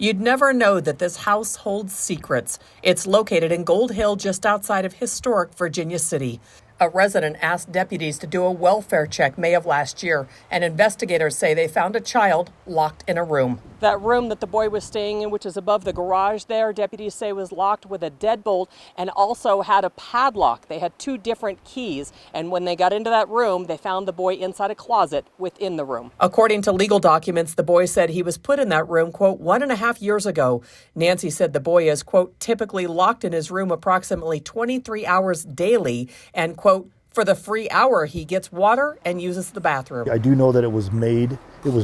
You'd never know that this house holds secrets. It's located in Gold Hill, just outside of historic Virginia City. A resident asked deputies to do a welfare check May of last year, and investigators say they found a child locked in a room. That room that the boy was staying in, which is above the garage there, deputies say was locked with a deadbolt and also had a padlock. They had two different keys, and when they got into that room, they found the boy inside a closet within the room. According to legal documents, the boy said he was put in that room, quote, 1.5 years ago. Nancy said the boy is, quote, typically locked in his room approximately 23 hours daily, and, quote, for the free hour, he gets water and uses the bathroom. I do know that it was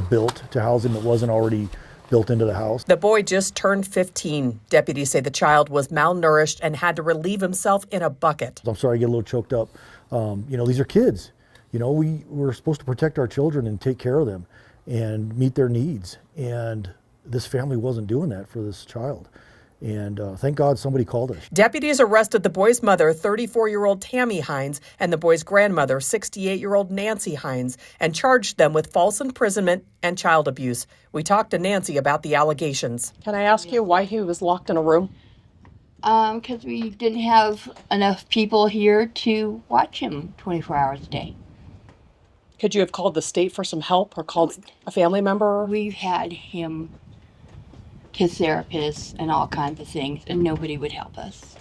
built to house him. It wasn't already built into the house. The boy just turned 15. Deputies say the child was malnourished and had to relieve himself in a bucket. I'm sorry I get a little choked up. These are kids. We're supposed to protect our children and take care of them and meet their needs. And this family wasn't doing that for this child. And thank God somebody called us. Deputies arrested the boy's mother, 34-year-old Tammy Hines, and the boy's grandmother, 68-year-old Nancy Hines, and charged them with false imprisonment and child abuse. We talked to Nancy about the allegations. Can I ask you why he was locked in a room? Because we didn't have enough people here to watch him 24 hours a day. Could you have called the state for some help or called a family member? We've had him to therapists and all kinds of things, and nobody would help us.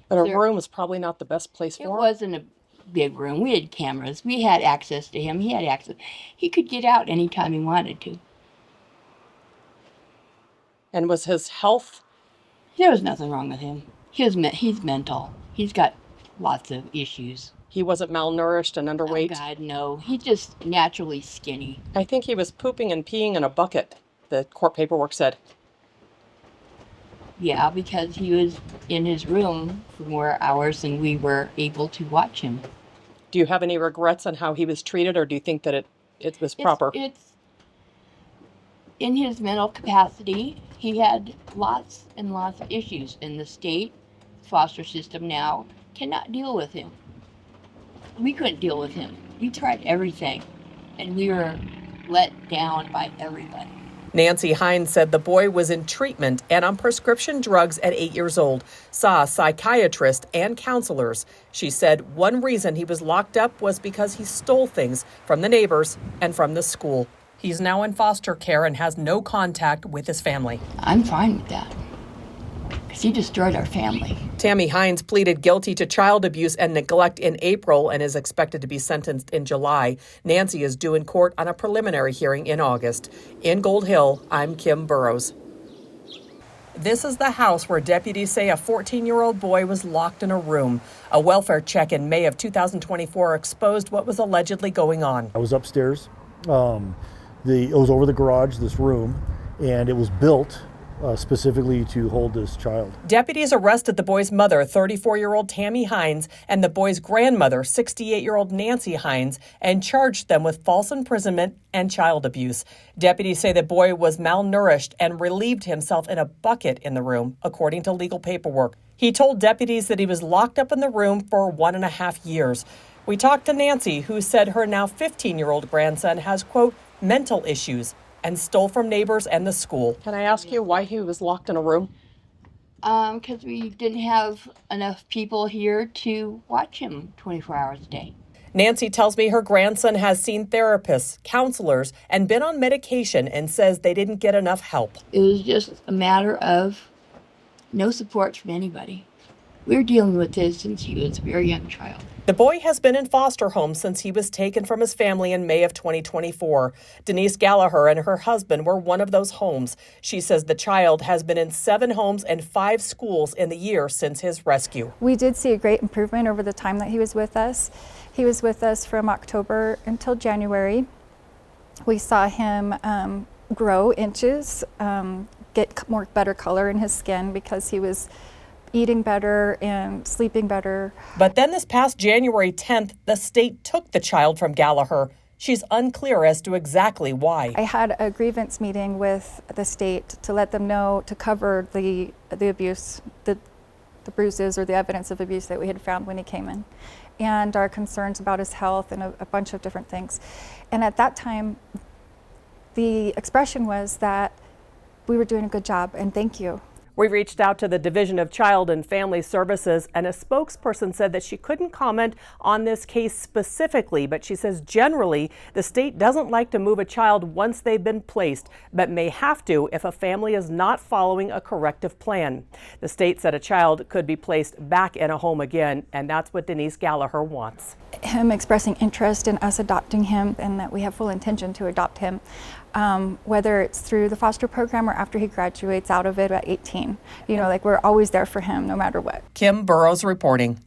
But a room is probably not the best place for him. It wasn't a big room. We had cameras. We had access to him. He had access. He could get out anytime he wanted to. And was his health? There was nothing wrong with him. He's mental. He's got lots of issues. He wasn't malnourished and underweight? Oh, God, no. He's just naturally skinny. I think he was pooping and peeing in a bucket, the court paperwork said. Yeah, because he was in his room for more hours than we were able to watch him. Do you have any regrets on how he was treated, or do you think that it was proper? It's in his mental capacity. He had lots and lots of issues, and the state foster system now cannot deal with him. We couldn't deal with him. We tried everything, and we were let down by everybody. Nancy Hines said the boy was in treatment and on prescription drugs at 8 years old, saw a psychiatrist and counselors. She said one reason he was locked up was because he stole things from the neighbors and from the school. He's now in foster care and has no contact with his family. I'm fine with that, because he destroyed our family. Tammy Hines pleaded guilty to child abuse and neglect in April and is expected to be sentenced in July. Nancy is due in court on a preliminary hearing in August. In Gold Hill, I'm Kim Burrows. This is the house where deputies say a 14-year-old boy was locked in a room. A welfare check in May of 2024 exposed what was allegedly going on. I was upstairs. It was over the garage, this room, and it was built specifically to hold this child. Deputies arrested the boy's mother, 34-year-old Tammy Hines, and the boy's grandmother, 68-year-old Nancy Hines, and charged them with false imprisonment and child abuse. Deputies say the boy was malnourished and relieved himself in a bucket in the room, according to legal paperwork. He told deputies that he was locked up in the room for 1.5 years. We talked to Nancy, who said her now 15-year-old grandson has, quote, mental issues and stole from neighbors and the school. Can I ask you why he was locked in a room? Because we didn't have enough people here to watch him 24 hours a day. Nancy tells me her grandson has seen therapists, counselors, and been on medication and says they didn't get enough help. It was just a matter of no support from anybody. We were dealing with this since he was a very young child. The boy has been in foster homes since he was taken from his family in May of 2024. Denise Gallagher and her husband were one of those homes. She says the child has been in 7 homes and 5 schools in the year since his rescue. We did see a great improvement over the time that he was with us. He was with us from October until January. We saw him grow inches, get better color in his skin because he was eating better and sleeping better. But then this past January 10th, the state took the child from Gallagher. She's unclear as to exactly why. I had a grievance meeting with the state to let them know, to cover the abuse, the bruises or the evidence of abuse that we had found when he came in, and our concerns about his health and a bunch of different things. And at that time, the expression was that we were doing a good job, and thank you. We reached out to the Division of Child and Family Services, and a spokesperson said that she couldn't comment on this case specifically, but she says generally the state doesn't like to move a child once they've been placed, but may have to if a family is not following a corrective plan. The state said a child could be placed back in a home again, and that's what Denise Gallagher wants. Him expressing interest in us adopting him, and that we have full intention to adopt him, whether it's through the foster program or after he graduates out of it at 18. You know, like, we're always there for him no matter what. Kim Burrows reporting.